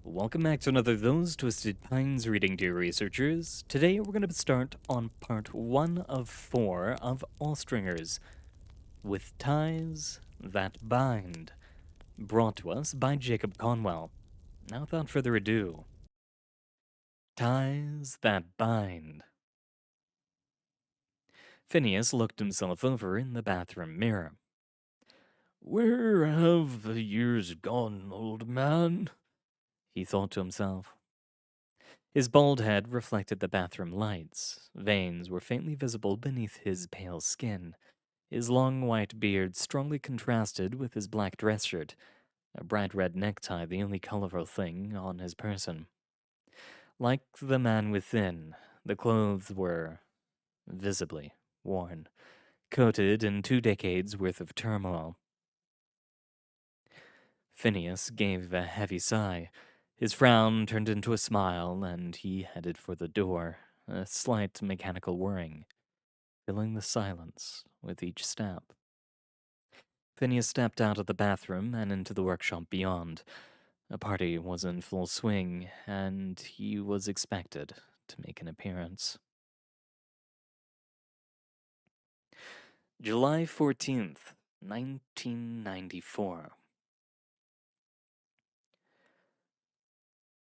Welcome back to another Those Twisted Pines reading, dear researchers. Today we're going to start on part 1 of 4 of Austringers, with Ties That Bind, brought to us by Jacob Conwell. Now without further ado, Ties That Bind. Phineas looked himself over in the bathroom mirror. "Where have the years gone, old man?" he thought to himself. His bald head reflected the bathroom lights. Veins were faintly visible beneath his pale skin. His long white beard strongly contrasted with his black dress shirt, a bright red necktie the only colorful thing on his person. Like the man within, the clothes were visibly worn, coated in 2 decades' worth of turmoil. Phineas gave a heavy sigh. His frown turned into a smile, and he headed for the door, a slight mechanical whirring, filling the silence with each step. Phineas stepped out of the bathroom and into the workshop beyond. A party was in full swing, and he was expected to make an appearance. July 14th, 1994.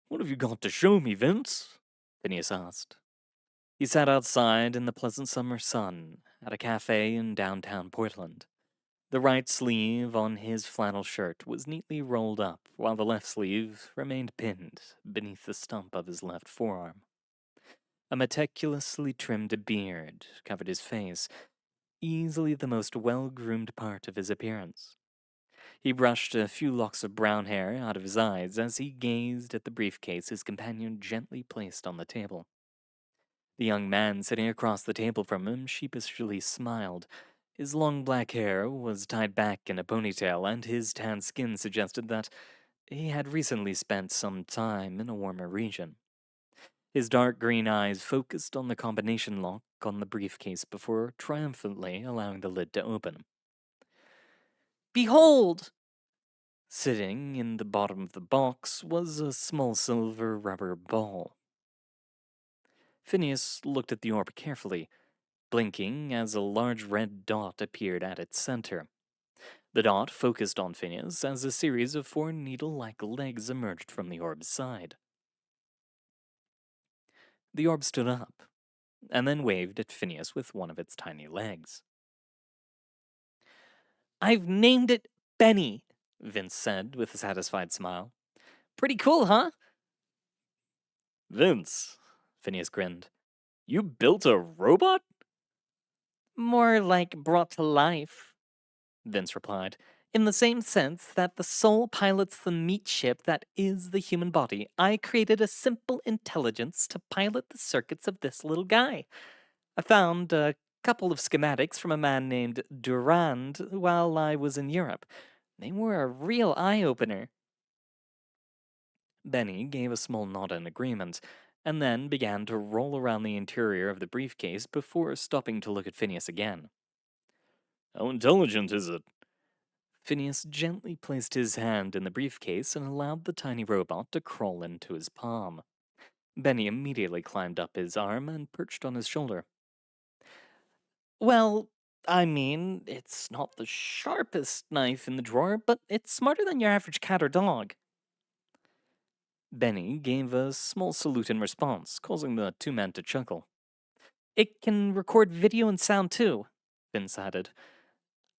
"What have you got to show me, Vince?" Phineas asked. He sat outside in the pleasant summer sun at a cafe in downtown Portland. The right sleeve on his flannel shirt was neatly rolled up, while the left sleeve remained pinned beneath the stump of his left forearm. A meticulously trimmed beard covered his face, easily the most well-groomed part of his appearance. He brushed a few locks of brown hair out of his eyes as he gazed at the briefcase his companion gently placed on the table. The young man sitting across the table from him sheepishly smiled. His long black hair was tied back in a ponytail, and his tan skin suggested that he had recently spent some time in a warmer region. His dark green eyes focused on the combination lock on the briefcase before triumphantly allowing the lid to open. "Behold!" Sitting in the bottom of the box was a small silver rubber ball. Phineas looked at the orb carefully, blinking as a large red dot appeared at its center. The dot focused on Phineas as a series of 4 needle-like legs emerged from the orb's side. The orb stood up, and then waved at Phineas with one of its tiny legs. "I've named it Benny," Vince said with a satisfied smile. "Pretty cool, huh?" "Vince," Phineas grinned, "you built a robot?" "More like brought to life," Vince replied, "in the same sense that the soul pilots the meat ship that is the human body. I created a simple intelligence to pilot the circuits of this little guy. I found a couple of schematics from a man named Durand while I was in Europe. They were a real eye-opener." Benny gave a small nod in agreement, and then began to roll around the interior of the briefcase before stopping to look at Phineas again. "How intelligent is it?" Phineas gently placed his hand in the briefcase and allowed the tiny robot to crawl into his palm. Benny immediately climbed up his arm and perched on his shoulder. "Well, I mean, it's not the sharpest knife in the drawer, but it's smarter than your average cat or dog." Benny gave a small salute in response, causing the 2 men to chuckle. "It can record video and sound too," Vince added.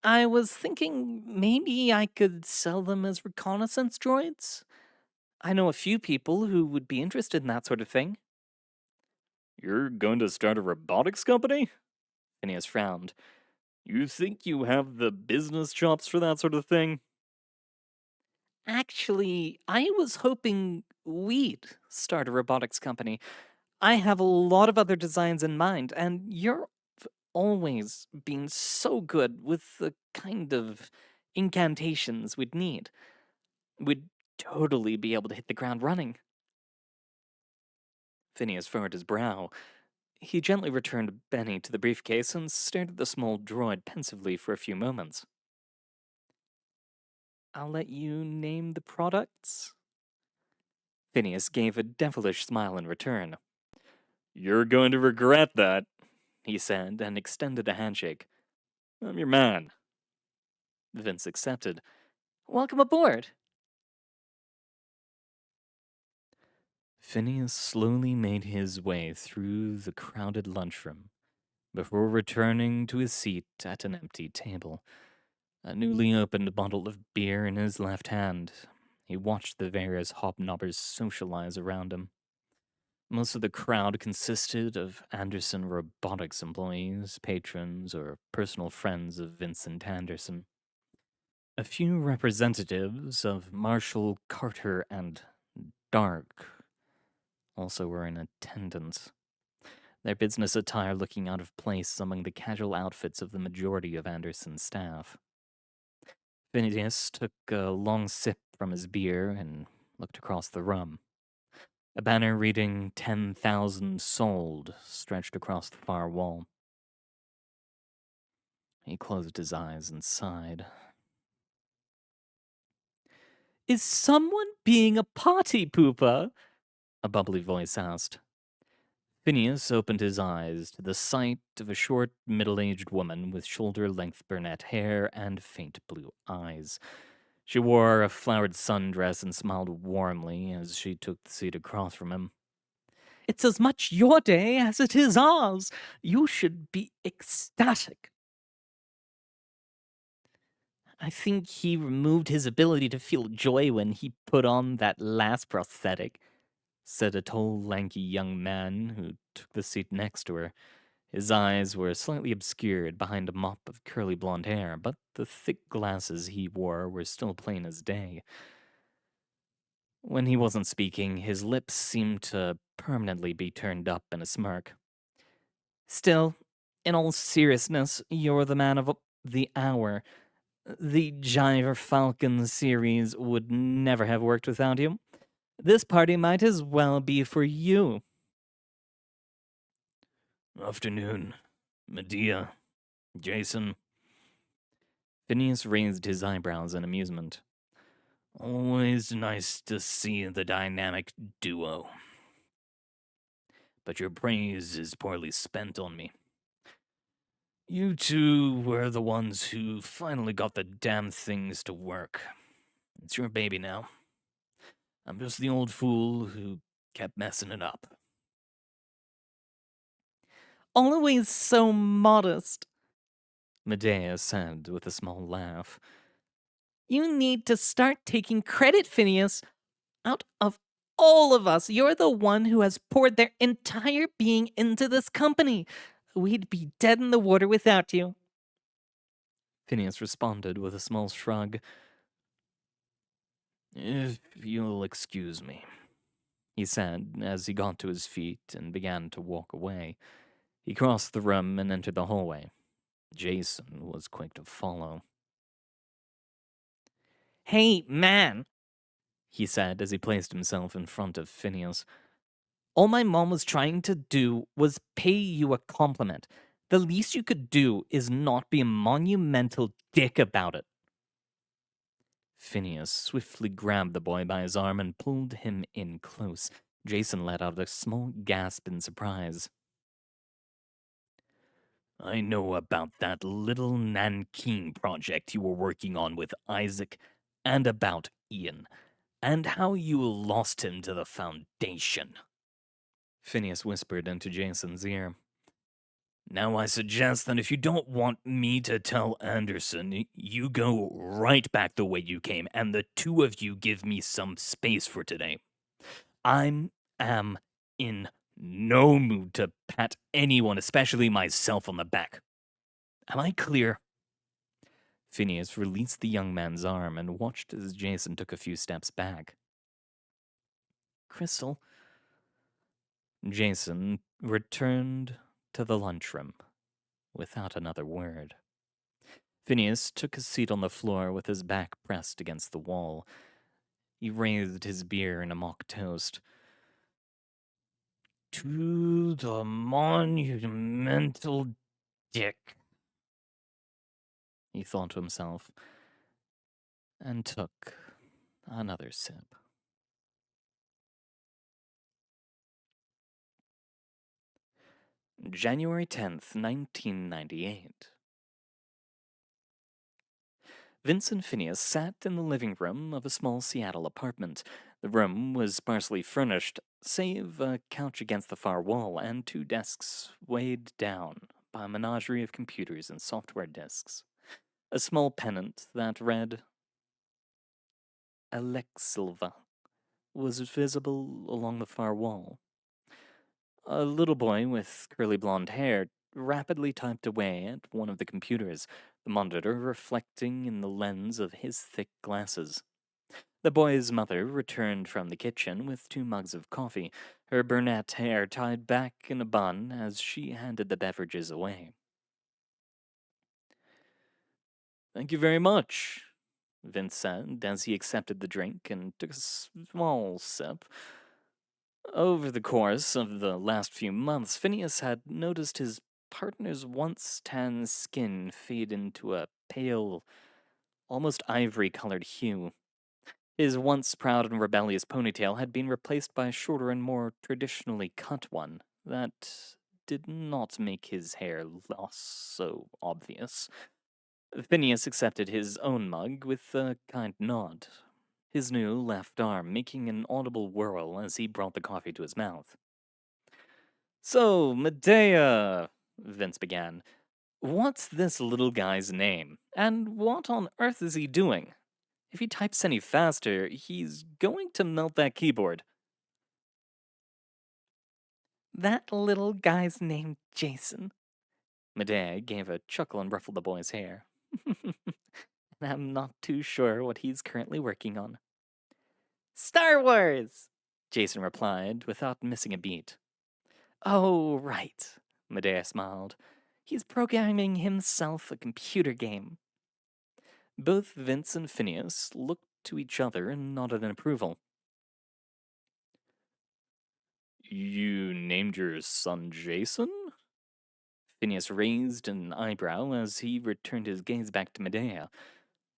"I was thinking maybe I could sell them as reconnaissance droids. I know a few people who would be interested in that sort of thing." "You're going to start a robotics company?" Phineas frowned. "You think you have the business chops for that sort of thing?" "Actually, I was hoping we'd start a robotics company. I have a lot of other designs in mind, and you're always been so good with the kind of incantations we'd need. We'd totally be able to hit the ground running." Phineas furrowed his brow. He gently returned Benny to the briefcase and stared at the small droid pensively for a few moments. "I'll let you name the products." Phineas gave a devilish smile in return. "You're going to regret that," he said, and extended a handshake. "I'm your man." Vince accepted. "Welcome aboard." Phineas slowly made his way through the crowded lunchroom before returning to his seat at an empty table. A newly opened bottle of beer in his left hand, he watched the various hobnobbers socialize around him. Most of the crowd consisted of Anderson Robotics employees, patrons, or personal friends of Vincent Anderson. A few representatives of Marshall, Carter, and Dark also were in attendance, their business attire looking out of place among the casual outfits of the majority of Anderson's staff. Phineas took a long sip from his beer and looked across the room. A banner reading 10,000 sold stretched across the far wall. He closed his eyes and sighed. "Is someone being a party pooper?" a bubbly voice asked. Phineas opened his eyes to the sight of a short, middle-aged woman with shoulder-length brunette hair and faint blue eyes. She wore a flowered sundress and smiled warmly as she took the seat across from him. "It's as much your day as it is ours. You should be ecstatic." "I think he removed his ability to feel joy when he put on that last prosthetic," said a tall, lanky young man who took the seat next to her. His eyes were slightly obscured behind a mop of curly blonde hair, but the thick glasses he wore were still plain as day. When he wasn't speaking, his lips seemed to permanently be turned up in a smirk. "Still, in all seriousness, you're the man of the hour. The Jiver Falcon series would never have worked without you. This party might as well be for you." "Afternoon, Medea, Jason." Phineas raised his eyebrows in amusement. "Always nice to see the dynamic duo. But your praise is poorly spent on me. You two were the ones who finally got the damn things to work. It's your baby now. I'm just the old fool who kept messing it up." "Always so modest," Medea said with a small laugh. "You need to start taking credit, Phineas. Out of all of us, you're the one who has poured their entire being into this company. We'd be dead in the water without you." Phineas responded with a small shrug. "If you'll excuse me," he said as he got to his feet and began to walk away. He crossed the room and entered the hallway. Jason was quick to follow. "Hey, man," he said as he placed himself in front of Phineas. "All my mom was trying to do was pay you a compliment. The least you could do is not be a monumental dick about it." Phineas swiftly grabbed the boy by his arm and pulled him in close. Jason let out a small gasp in surprise. "I know about that little Nanking project you were working on with Isaac, and about Ian, and how you lost him to the Foundation," Phineas whispered into Jason's ear. "Now I suggest that if you don't want me to tell Anderson, you go right back the way you came, and the two of you give me some space for today. I am in no mood to pat anyone, especially myself, on the back. Am I clear?" Phineas released the young man's arm and watched as Jason took a few steps back. "Crystal." Jason returned to the lunchroom without another word. Phineas took a seat on the floor with his back pressed against the wall. He raised his beer in a mock toast. "To the monumental dick," he thought to himself, and took another sip. January 10th, 1998. Vincent Phineas sat in the living room of a small Seattle apartment. The room was sparsely furnished, save a couch against the far wall and two desks weighed down by a menagerie of computers and software disks. A small pennant that read Alexilva was visible along the far wall. A little boy with curly blonde hair rapidly typed away at one of the computers, the monitor reflecting in the lens of his thick glasses. The boy's mother returned from the kitchen with two mugs of coffee, her brunette hair tied back in a bun as she handed the beverages away. "Thank you very much," Vince said as he accepted the drink and took a small sip. Over the course of the last few months, Phineas had noticed his partner's once tan skin fade into a pale, almost ivory colored hue. His once proud and rebellious ponytail had been replaced by a shorter and more traditionally cut one that did not make his hair loss so obvious. Phineas accepted his own mug with a kind nod, his new left arm making an audible whirl as he brought the coffee to his mouth. "So, Medea," Vince began, "what's this little guy's name? And what on earth is he doing? If he types any faster, he's going to melt that keyboard." "That little guy's named Jason." Medea gave a chuckle and ruffled the boy's hair. "And I'm not too sure what he's currently working on." "Star Wars!" Jason replied without missing a beat. "Oh, right," Medea smiled. "He's programming himself a computer game." Both Vince and Phineas looked to each other and nodded in approval. "You named your son Jason?" Phineas raised an eyebrow as he returned his gaze back to Medea.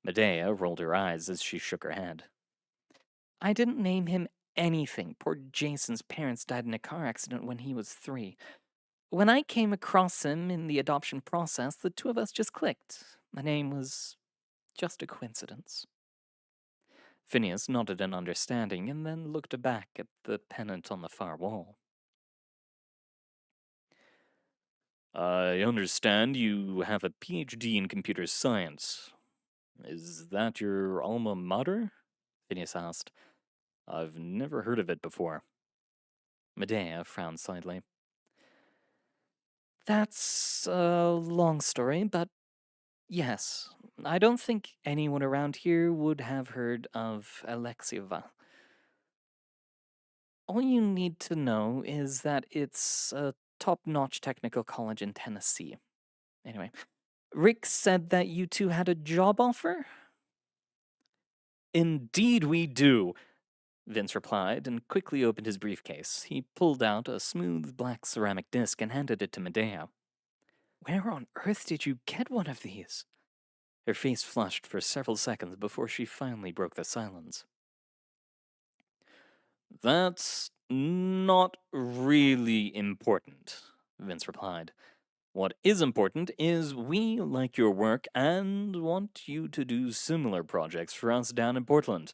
Medea rolled her eyes as she shook her head. "I didn't name him anything. Poor Jason's parents died in a car accident when he was 3. When I came across him in the adoption process, the two of us just clicked. The name was just a coincidence." Phineas nodded in understanding and then looked back at the pennant on the far wall. "I understand you have a PhD in computer science. Is that your alma mater?" Phineas asked. "I've never heard of it before." Medea frowned slightly. "That's a long story, but yes, I don't think anyone around here would have heard of Alexieva. All you need to know is that it's a top-notch technical college in Tennessee. Anyway, Rick said that you two had a job offer?" "Indeed we do," Vince replied and quickly opened his briefcase. He pulled out a smooth black ceramic disc and handed it to Medea. "Where on earth did you get one of these?" Her face flushed for several seconds before she finally broke the silence. "That's not really important," Vince replied. "What is important is we like your work and want you to do similar projects for us down in Portland.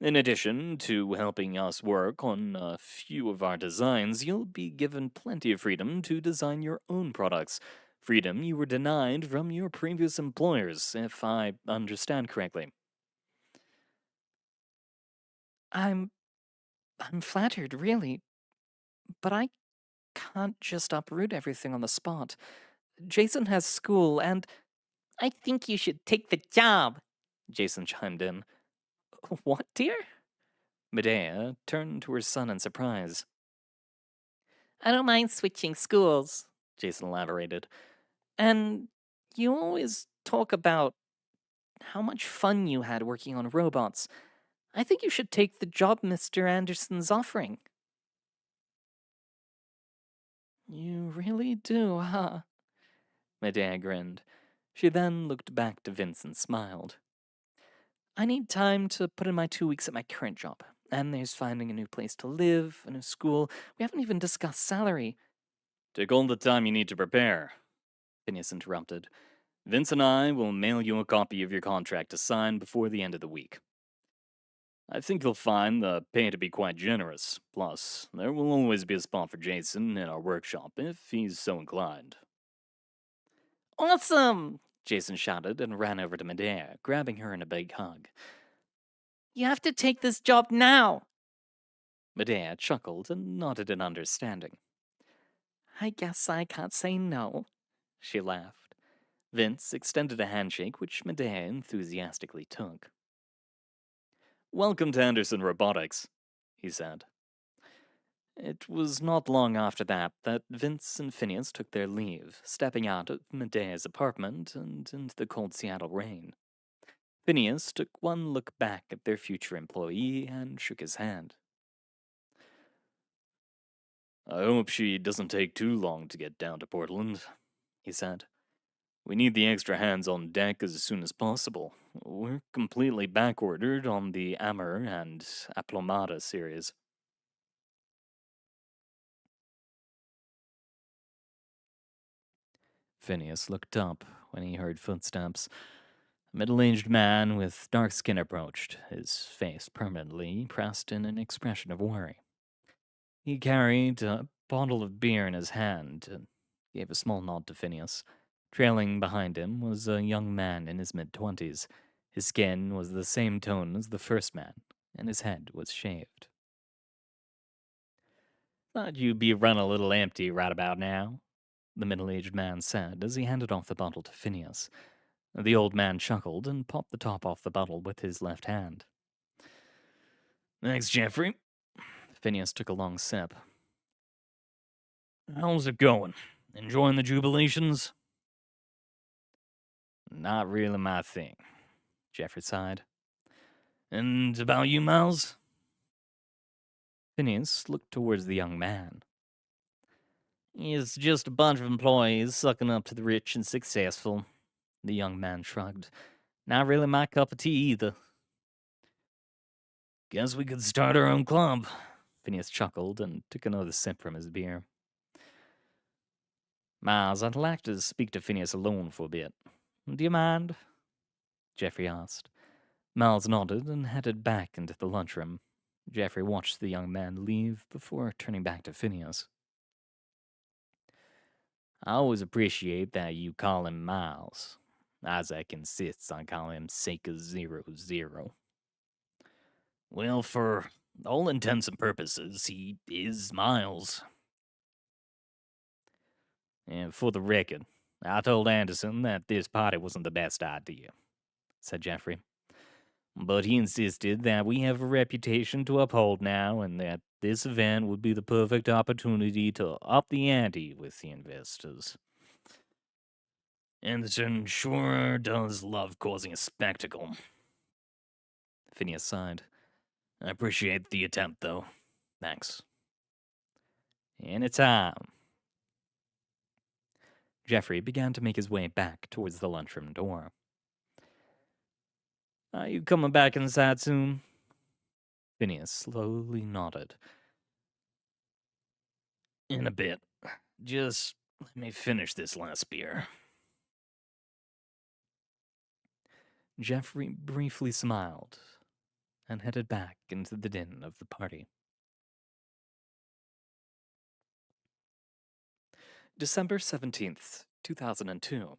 In addition to helping us work on a few of our designs, you'll be given plenty of freedom to design your own products. Freedom you were denied from your previous employers, if I understand correctly." I'm I'm flattered, really, but I can't just uproot everything on the spot. Jason has school, and I think you should take the job, Jason chimed in. "What, dear?" Medea turned to her son in surprise. "I don't mind switching schools," Jason elaborated. "And you always talk about how much fun you had working on robots. I think you should take the job Mr. Anderson's offering." "You really do, huh?" Medea grinned. She then looked back to Vince and smiled. "I need time to put in my 2 weeks at my current job. And there's finding a new place to live, a new school. We haven't even discussed salary." Take all the time you need to prepare, Phineas interrupted. Vince and I will mail you a copy of your contract to sign before the end of the week. I think you'll find the pay to be quite generous. Plus, there will always be a spot for Jason in our workshop if he's so inclined. Awesome! Jason shouted and ran over to Medea, grabbing her in a big hug. You have to take this job now! Medea chuckled and nodded in understanding. I guess I can't say no, she laughed. Vince extended a handshake, which Medea enthusiastically took. Welcome to Anderson Robotics, he said. It was not long after that Vince and Phineas took their leave, stepping out of Medea's apartment and into the cold Seattle rain. Phineas took one look back at their future employee and shook his hand. I hope she doesn't take too long to get down to Portland, he said. We need the extra hands on deck as soon as possible. We're completely backordered on the Ammer and Aplomada series. Phineas looked up when he heard footsteps. A middle-aged man with dark skin approached, his face permanently pressed in an expression of worry. He carried a bottle of beer in his hand and gave a small nod to Phineas. Trailing behind him was a young man in his mid-20s. His skin was the same tone as the first man, and his head was shaved. Thought you'd be run a little empty right about now, the middle-aged man said as he handed off the bottle to Phineas. The old man chuckled and popped the top off the bottle with his left hand. Thanks, Jeffrey. Phineas took a long sip. How's it going? Enjoying the jubilations? Not really my thing, Jeffrey sighed. And about you, Miles? Phineas looked towards the young man. It's just a bunch of employees sucking up to the rich and successful, the young man shrugged. Not really my cup of tea either. Guess we could start our own club, Phineas chuckled and took another sip from his beer. Miles, I'd like to speak to Phineas alone for a bit. Do you mind? Jeffrey asked. Miles nodded and headed back into the lunchroom. Jeffrey watched the young man leave before turning back to Phineas. I always appreciate that you call him Miles. Isaac insists on calling him Seika00. Well, for all intents and purposes, he is Miles. And for the record, I told Anderson that this party wasn't the best idea, said Jeffrey. But he insisted that we have a reputation to uphold now and that this event would be the perfect opportunity to up the ante with the investors. Anderson sure does love causing a spectacle. Phineas sighed. I appreciate the attempt, though. Thanks. Anytime. Jeffrey began to make his way back towards the lunchroom door. Are you coming back inside soon? Phineas slowly nodded. In a bit. Just let me finish this last beer. Jeffrey briefly smiled and headed back into the din of the party. December 17th, 2002.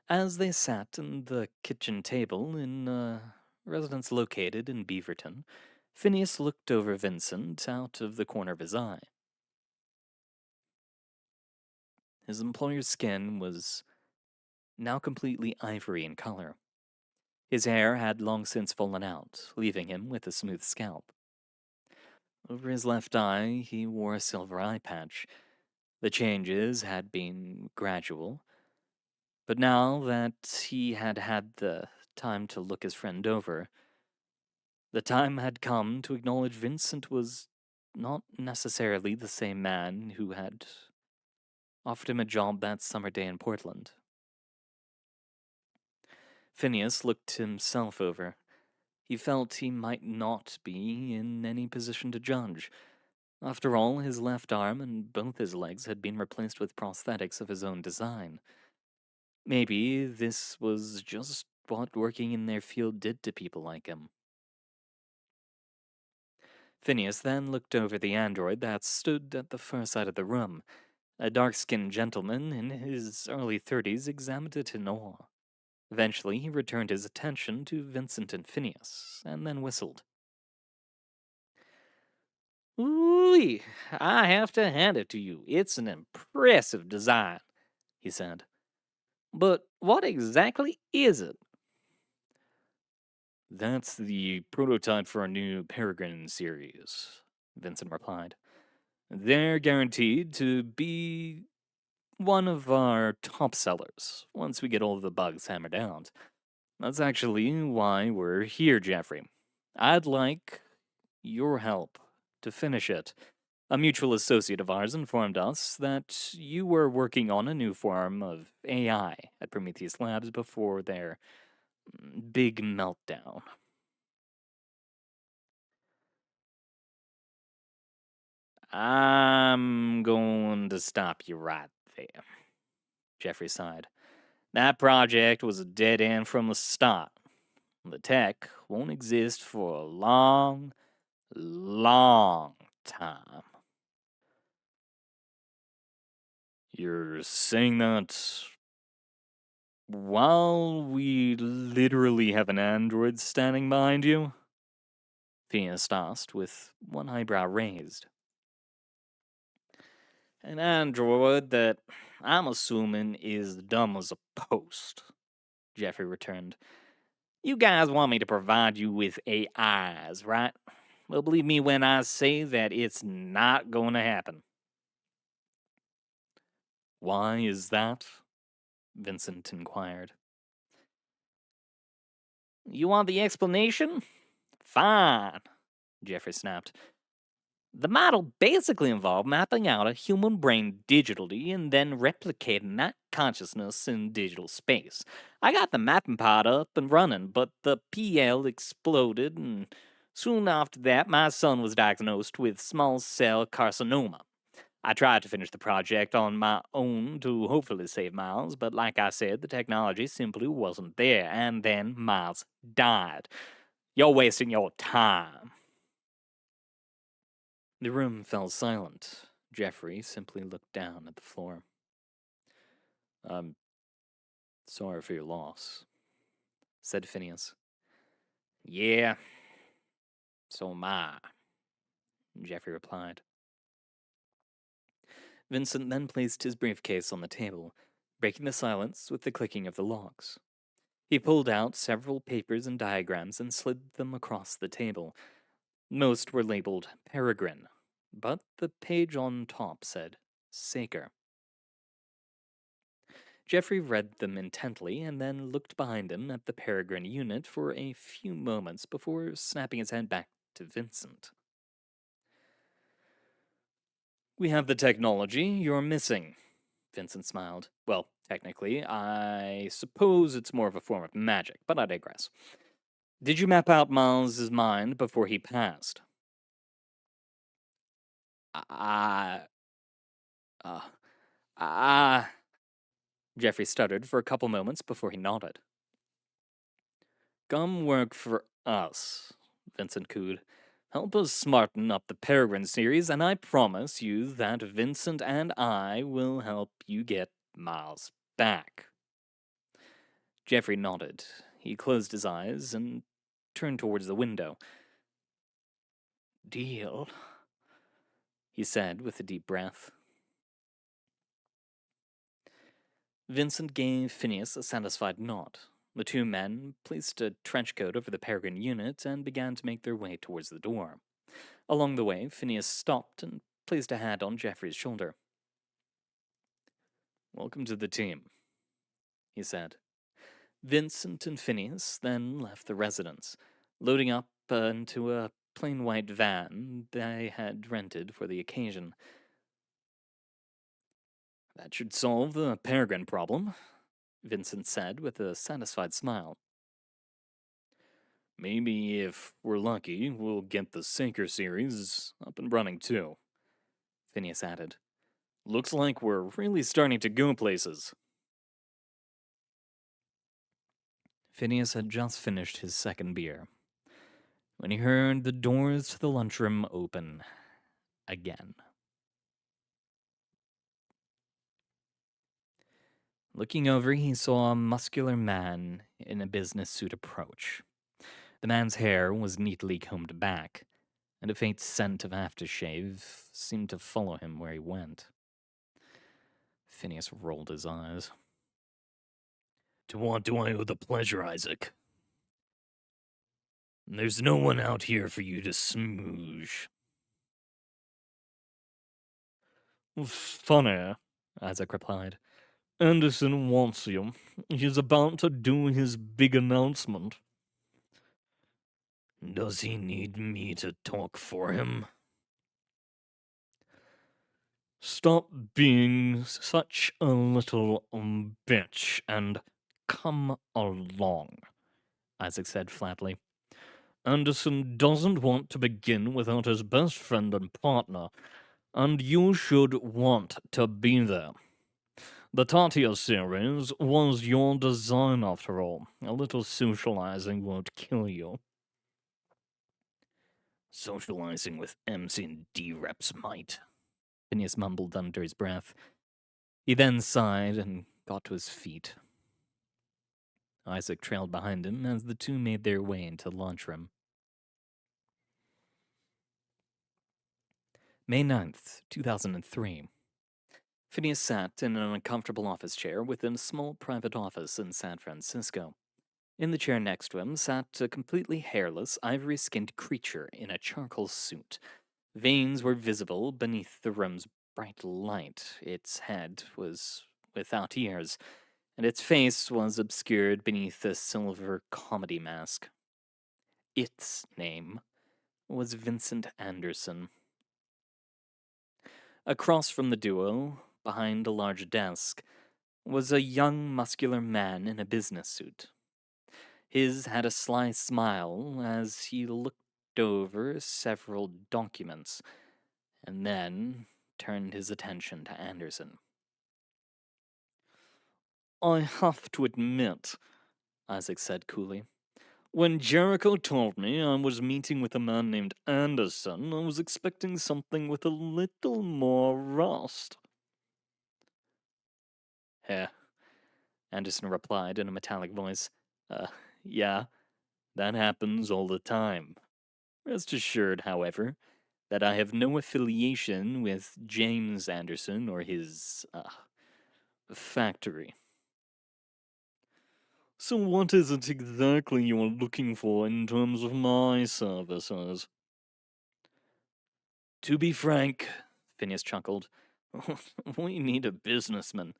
As they sat in the kitchen table in a residence located in Beaverton, Phineas looked over Vincent out of the corner of his eye. His employer's skin was now completely ivory in color. His hair had long since fallen out, leaving him with a smooth scalp. Over his left eye, he wore a silver eye patch. The changes had been gradual, but now that he had had the time to look his friend over, the time had come to acknowledge Vincent was not necessarily the same man who had offered him a job that summer day in Portland. Phineas looked himself over. He felt he might not be in any position to judge. After all, his left arm and both his legs had been replaced with prosthetics of his own design. Maybe this was just what working in their field did to people like him. Phineas then looked over the android that stood at the far side of the room. A dark-skinned gentleman in his early 30s examined it in awe. Eventually, he returned his attention to Vincent and Phineas, and then whistled. "Ooh, I have to hand it to you. It's an impressive design," he said. "But what exactly is it?" "That's the prototype for our new Peregrine series," Vincent replied. "They're guaranteed to be one of our top sellers once we get all of the bugs hammered out. That's actually why we're here, Jeffrey. I'd like your help to finish it. A mutual associate of ours informed us that you were working on a new form of AI at Prometheus Labs before their big meltdown." "I'm going to stop you right there," Jeffrey sighed. "That project was a dead end from the start. The tech won't exist for a long, long time." "You're saying that while we literally have an android standing behind you?" Phineas asked, with one eyebrow raised. "An android that I'm assuming is dumb as a post," Jeffrey returned. "You guys want me to provide you with AIs, right? Well, believe me when I say that it's not going to happen." "Why is that?" Vincent inquired. "You want the explanation? Fine," Jeffrey snapped. "The model basically involved mapping out a human brain digitally and then replicating that consciousness in digital space. I got the mapping pod up and running, but the PL exploded, and soon after that, my son was diagnosed with small cell carcinoma. I tried to finish the project on my own to hopefully save Miles, but like I said, the technology simply wasn't there, and then Miles died. You're wasting your time." The room fell silent. Jeffrey simply looked down at the floor. "I'm sorry for your loss," said Phineas. "Yeah, so am I," Jeffrey replied. Vincent then placed his briefcase on the table, breaking the silence with the clicking of the locks. He pulled out several papers and diagrams and slid them across the table. Most were labeled Peregrine, but the page on top said Saker. Jeffrey read them intently and then looked behind him at the Peregrine unit for a few moments before snapping his head back to Vincent. "We have the technology you're missing," Vincent smiled. "Well, technically, I suppose it's more of a form of magic, but I digress. Did you map out Miles's mind before he passed?" I, uh, I, Jeffrey stuttered for a couple moments before he nodded. "Come work for us," Vincent cooed. "Help us smarten up the Peregrine series, and I promise you that Vincent and I will help you get Miles back." Jeffrey nodded. He closed his eyes and turned towards the window. "Deal," he said with a deep breath. Vincent gave Phineas a satisfied nod. The two men placed a trench coat over the Peregrine unit and began to make their way towards the door. Along the way, Phineas stopped and placed a hand on Jeffrey's shoulder. "Welcome to the team," he said. Vincent and Phineas then left the residence, loading up into a plain white van they had rented for the occasion. "That should solve the Peregrine problem," Vincent said with a satisfied smile. "Maybe if we're lucky, we'll get the Sinker series up and running too." Phineas added. Looks like we're really starting to go places. Phineas had just finished his second beer when he heard the doors to the lunchroom open again. Looking over, he saw a muscular man in a business suit approach. The man's hair was neatly combed back, and a faint scent of aftershave seemed to follow him where he went. Phineas rolled his eyes. To what do I owe the pleasure, Isaac? There's no one out here for you to smooge. Funny, Isaac replied. Anderson wants you. He's about to do his big announcement. Does he need me to talk for him? Stop being such a little bitch and come along, Isaac said flatly. Anderson doesn't want to begin without his best friend and partner, and you should want to be there. The Tatia series was your design after all. A little socializing won't kill you. Socializing with MC and D reps might, Phineas mumbled under his breath. He then sighed and got to his feet. Isaac trailed behind him as the two made their way into the lunchroom. May 9th, 2003. Phineas sat in an uncomfortable office chair within a small private office in San Francisco. In the chair next to him sat a completely hairless, ivory-skinned creature in a charcoal suit. Veins were visible beneath the room's bright light. Its head was without ears, and its face was obscured beneath a silver comedy mask. Its name was Vincent Anderson. Across from the duo, behind a large desk, was a young, muscular man in a business suit. His had a sly smile as he looked over several documents, and then turned his attention to Anderson. I have to admit, Isaac said coolly, when Jericho told me I was meeting with a man named Anderson, I was expecting something with a little more rust. Heh, Anderson replied in a metallic voice. Yeah, that happens all the time. Rest assured, however, that I have no affiliation with James Anderson or his, factory. So what is it exactly you are looking for in terms of my services? To be frank, Phineas chuckled, we need a businessman.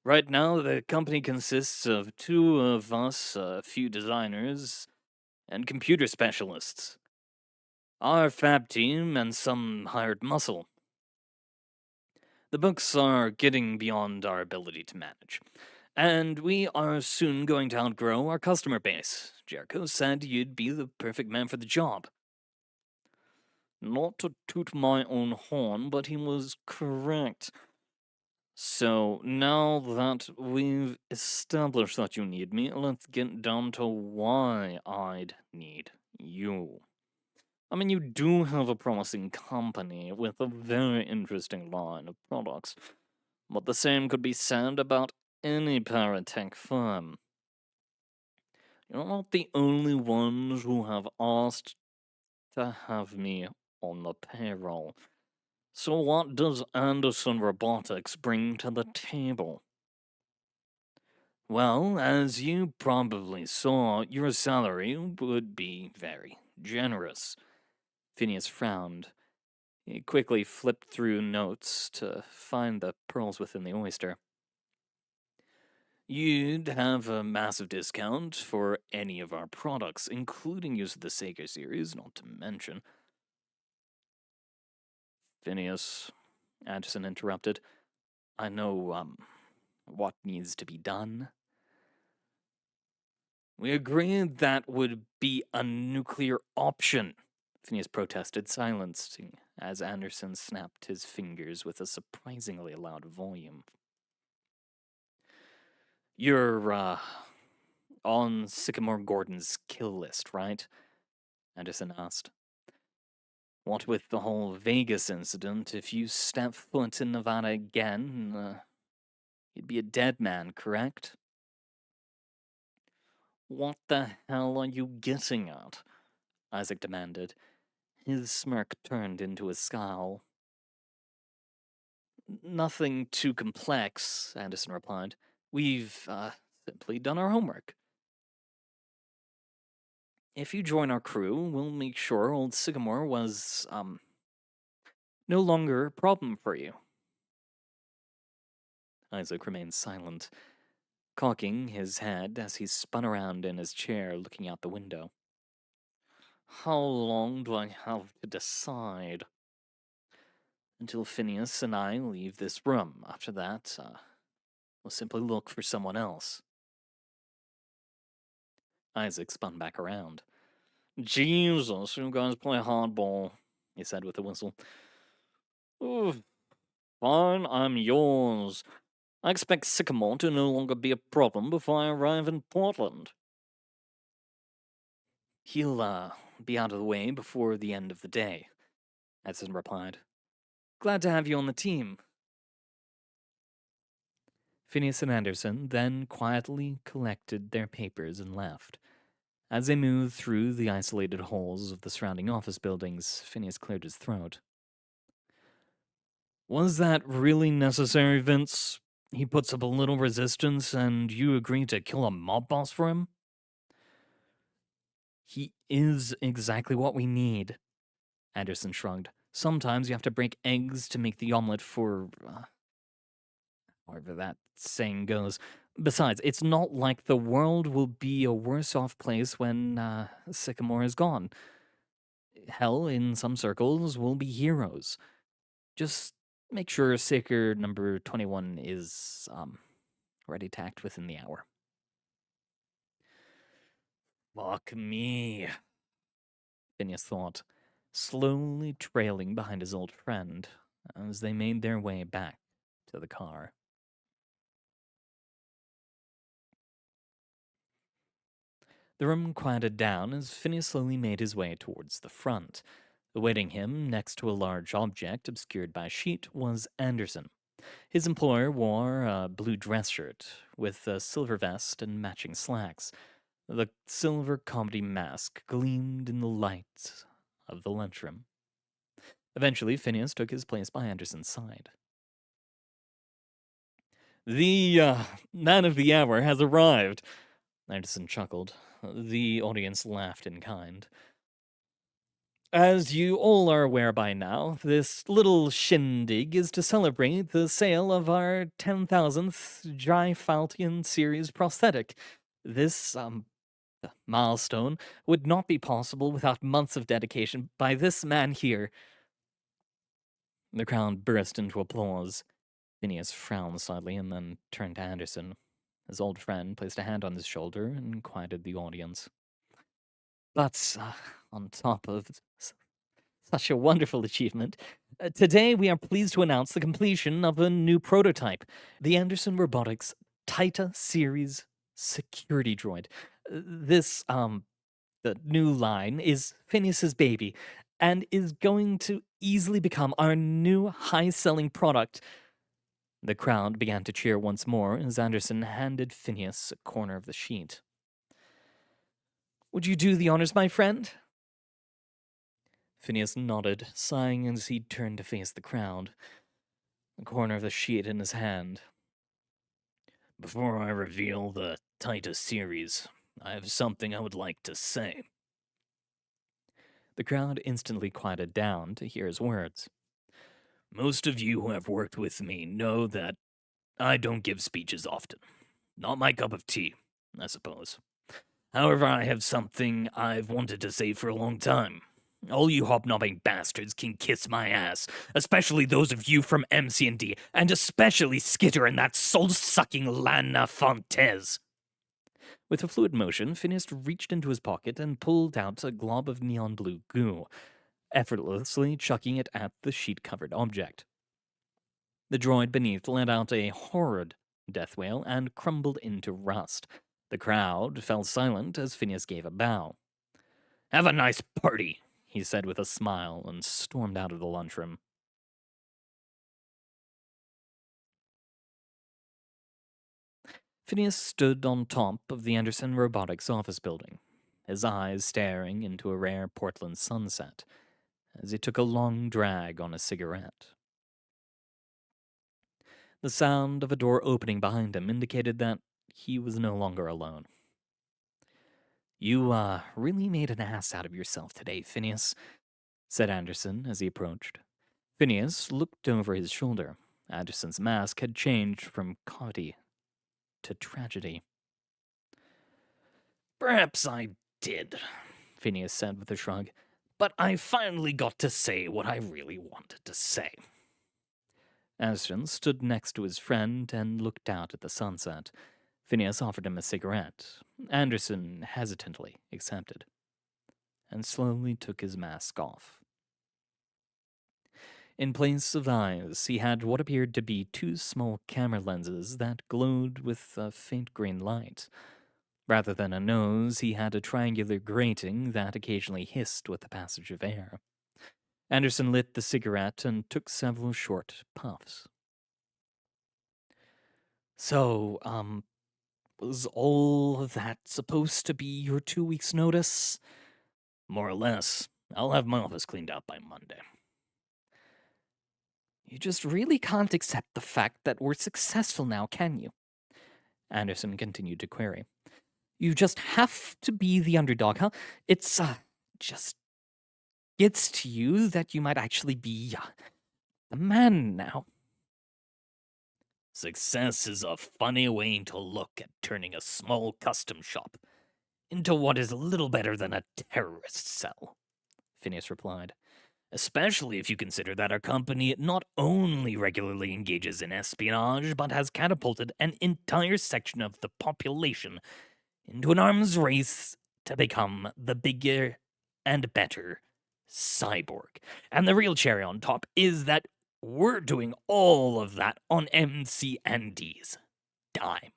Right now, the company consists of two of us, a few designers, and computer specialists. Our fab team and some hired muscle. The books are getting beyond our ability to manage, and we are soon going to outgrow our customer base. Jericho said you'd be the perfect man for the job. Not to toot my own horn, but he was correct. So, now that we've established that you need me, let's get down to why I'd need you. I mean, you do have a promising company with a very interesting line of products, but the same could be said about any paratech firm. You're not the only ones who have asked to have me on the payroll. So what does Anderson Robotics bring to the table? Well, as you probably saw, your salary would be very generous. Phineas frowned. He quickly flipped through notes to find the pearls within the oyster. You'd have a massive discount for any of our products, including use of the Sega series, not to mention. Phineas, Anderson interrupted. I know, what needs to be done. We agreed that would be a nuclear option, Phineas protested, silencing as Anderson snapped his fingers with a surprisingly loud volume. You're, on Sycamore Gordon's kill list, right? Anderson asked. What with the whole Vegas incident, if you step foot in Nevada again, you'd be a dead man, correct? What the hell are you getting at? Isaac demanded. His smirk turned into a scowl. Nothing too complex, Anderson replied. We've, simply done our homework. If you join our crew, we'll make sure old Sycamore was, no longer a problem for you. Isaac remained silent, cocking his head as he spun around in his chair looking out the window. How long do I have to decide? Until Phineas and I leave this room. After that, we'll simply look for someone else. Isaac spun back around. Jesus, you guys play hardball, he said with a whistle. Ooh, fine, I'm yours. I expect Sycamore to no longer be a problem before I arrive in Portland. He'll, be out of the way before the end of the day, Edson replied. Glad to have you on the team. Phineas and Anderson then quietly collected their papers and left. As they moved through the isolated halls of the surrounding office buildings, Phineas cleared his throat. Was that really necessary, Vince? He puts up a little resistance and you agree to kill a mob boss for him? He is exactly what we need, Anderson shrugged. Sometimes you have to break eggs to make the omelet for, however that saying goes. Besides, it's not like the world will be a worse off place when, Sycamore is gone. Hell, in some circles, we'll be heroes. Just make sure Saker number 21 is, ready to act within the hour. Fuck me, Phineas thought, slowly trailing behind his old friend as they made their way back to the car. The room quieted down as Phineas slowly made his way towards the front. Awaiting him, next to a large object obscured by a sheet, was Anderson. His employer wore a blue dress shirt with a silver vest and matching slacks. The silver comedy mask gleamed in the light of the lunchroom. Eventually, Phineas took his place by Anderson's side. The man of the hour has arrived, Anderson chuckled. The audience laughed in kind. As you all are aware by now, this little shindig is to celebrate the sale of our 10,000th Dryfaltian series prosthetic. This, milestone would not be possible without months of dedication by this man here. The crowd burst into applause. Phineas frowned slightly and then turned to Anderson. His old friend placed a hand on his shoulder and quieted the audience. But, on top of such a wonderful achievement, today we are pleased to announce the completion of a new prototype, the Anderson Robotics Tita Series security droid. This, the new line is Phineas's baby and is going to easily become our new high-selling product. The crowd began to cheer once more as Anderson handed Phineas a corner of the sheet. Would you do the honors, my friend? Phineas nodded, sighing as he turned to face the crowd, a corner of the sheet in his hand. Before I reveal the Titus series, I have something I would like to say. The crowd instantly quieted down to hear his words. Most of you who have worked with me know that I don't give speeches often. Not my cup of tea, I suppose. However, I have something I've wanted to say for a long time. All you hobnobbing bastards can kiss my ass, especially those of you from MC&D, and especially Skitter and that soul-sucking Lana Fontes. With a fluid motion, Phineas reached into his pocket and pulled out a glob of neon blue goo. effortlessly chucking it at the sheet-covered object. The droid beneath let out a horrid death wail and crumbled into rust. The crowd fell silent as Phineas gave a bow. "Have a nice party," he said with a smile, and stormed out of the lunchroom. Phineas stood on top of the Anderson Robotics office building, his eyes staring into a rare Portland sunset, as he took a long drag on a cigarette. The sound of a door opening behind him indicated that he was no longer alone. "You, really made an ass out of yourself today, Phineas," said Anderson as he approached. Phineas looked over his shoulder. Anderson's mask had changed from comedy to tragedy. "Perhaps I did," Phineas said with a shrug, "but I finally got to say what I really wanted to say." Anderson stood next to his friend and looked out at the sunset. Phineas offered him a cigarette. Anderson hesitantly accepted, and slowly took his mask off. In place of eyes, he had what appeared to be two small camera lenses that glowed with a faint green light. Rather than a nose, he had a triangular grating that occasionally hissed with the passage of air. Anderson lit the cigarette and took several short puffs. "So, was all of that supposed to be your 2 weeks' notice?" "More or less. I'll have my office cleaned out by Monday." "You just really can't accept the fact that we're successful now, can you?" Anderson continued to query. "You just have to be the underdog, huh? It's, just gets to you that you might actually be, the man now." "Success is a funny way to look at turning a small custom shop into what is a little better than a terrorist cell," Phineas replied. "Especially if you consider that our company not only regularly engages in espionage, but has catapulted an entire section of the population into an arms race to become the bigger and better cyborg. And the real cherry on top is that we're doing all of that on MC&D's dime."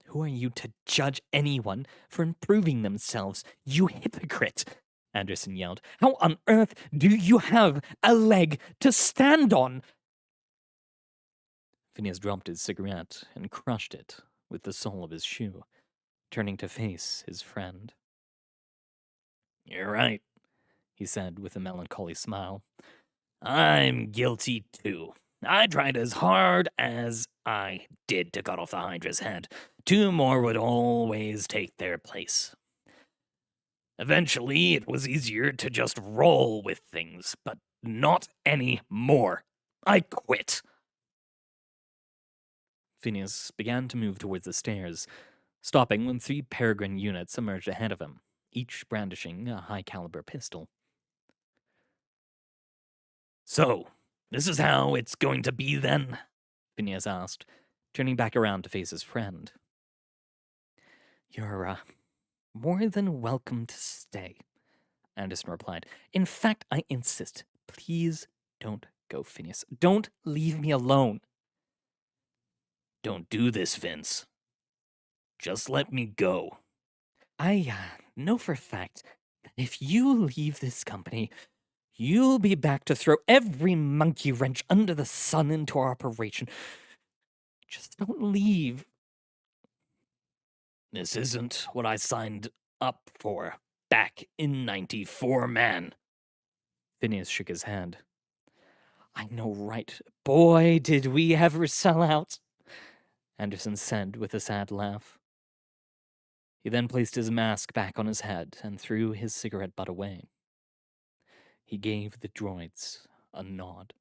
"Who are you to judge anyone for improving themselves, you hypocrite?" Anderson yelled. "How on earth do you have a leg to stand on?" Phineas dropped his cigarette and crushed it with the sole of his shoe, turning to face his friend. "You're right," he said with a melancholy smile. "I'm guilty too. I tried as hard as I did to cut off the Hydra's head. Two more would always take their place. Eventually, it was easier to just roll with things, but not anymore. I quit." Phineas began to move towards the stairs, stopping when 3 Peregrine units emerged ahead of him, each brandishing a high-caliber pistol. "So, this is how it's going to be then?" Phineas asked, turning back around to face his friend. "You're, more than welcome to stay," Anderson replied. "In fact, I insist. Please don't go, Phineas. Don't leave me alone." "Don't do this, Vince. Just let me go." "I know for a fact that if you leave this company, you'll be back to throw every monkey wrench under the sun into our operation. Just don't leave." "This isn't what I signed up for back in '94, man." Phineas shook his head. "I know, right? Boy, did we ever sell out," Anderson said with a sad laugh. He then placed his mask back on his head and threw his cigarette butt away. He gave the droids a nod.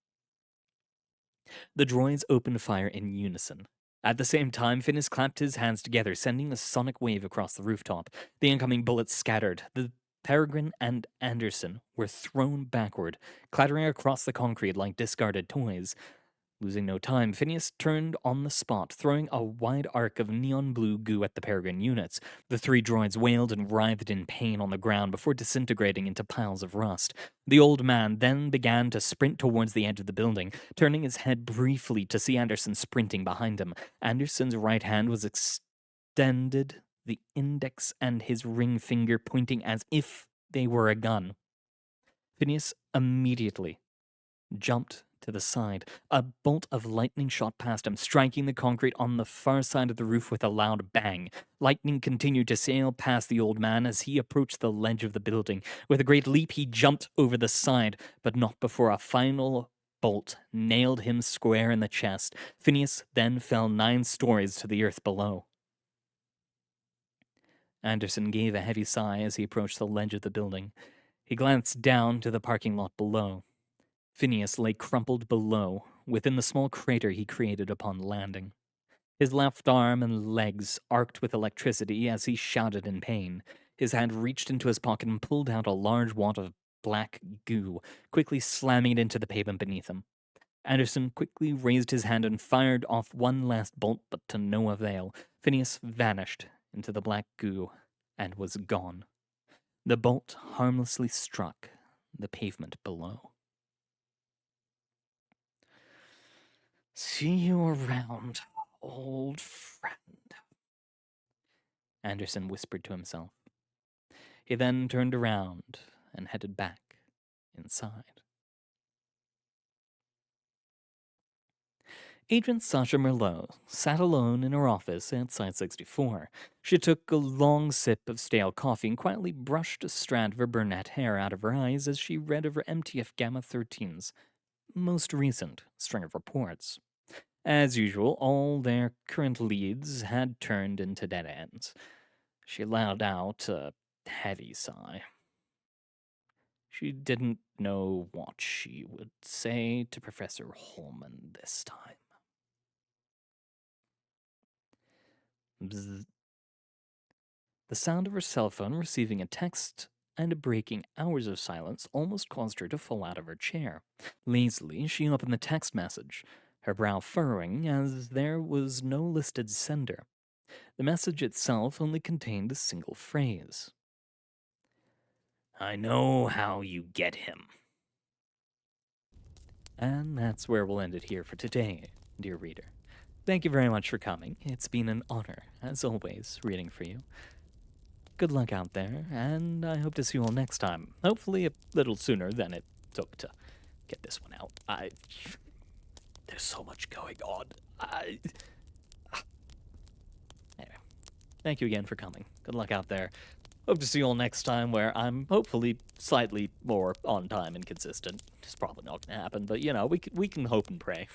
The droids opened fire in unison. At the same time, Phineas clapped his hands together, sending a sonic wave across the rooftop. The incoming bullets scattered. The Peregrine and Anderson were thrown backward, clattering across the concrete like discarded toys. Losing no time, Phineas turned on the spot, throwing a wide arc of neon blue goo at the Peregrine units. The three droids wailed and writhed in pain on the ground before disintegrating into piles of rust. The old man then began to sprint towards the edge of the building, turning his head briefly to see Anderson sprinting behind him. Anderson's right hand was extended, the index and his ring finger pointing as if they were a gun. Phineas immediately jumped to the side. A bolt of lightning shot past him, striking the concrete on the far side of the roof with a loud bang. Lightning continued to sail past the old man as he approached the ledge of the building. With a great leap, he jumped over the side, but not before a final bolt nailed him square in the chest. Phineas then fell 9 stories to the earth below. Anderson gave a heavy sigh as he approached the ledge of the building. He glanced down to the parking lot below. Phineas lay crumpled below, within the small crater he created upon landing. His left arm and legs arced with electricity as he shouted in pain. His hand reached into his pocket and pulled out a large wad of black goo, quickly slamming it into the pavement beneath him. Anderson quickly raised his hand and fired off one last bolt, but to no avail. Phineas vanished into the black goo and was gone. The bolt harmlessly struck the pavement below. "See you around, old friend," Anderson whispered to himself. He then turned around and headed back inside. Agent Sasha Merlot sat alone in her office at Site 64. She took a long sip of stale coffee and quietly brushed a strand of her brunette hair out of her eyes as she read over MTF Gamma 13's most recent string of reports. As usual, all their current leads had turned into dead ends. She let out a heavy sigh. She didn't know what she would say to Professor Holman this time. Bzz. The sound of her cell phone receiving a text and breaking hours of silence almost caused her to fall out of her chair. Lazily, she opened the text message, her brow furrowing as there was no listed sender. The message itself only contained a single phrase. "I know how you get him." And that's where we'll end it here for today, dear reader. Thank you very much for coming. It's been an honor, as always, reading for you. Good luck out there, and I hope to see you all next time. Hopefully a little sooner than it took to get this one out. There's so much going on. Anyway, thank you again for coming. Good luck out there. Hope to see you all next time, where I'm hopefully slightly more on time and consistent. It's probably not going to happen, but, you know, we can hope and pray.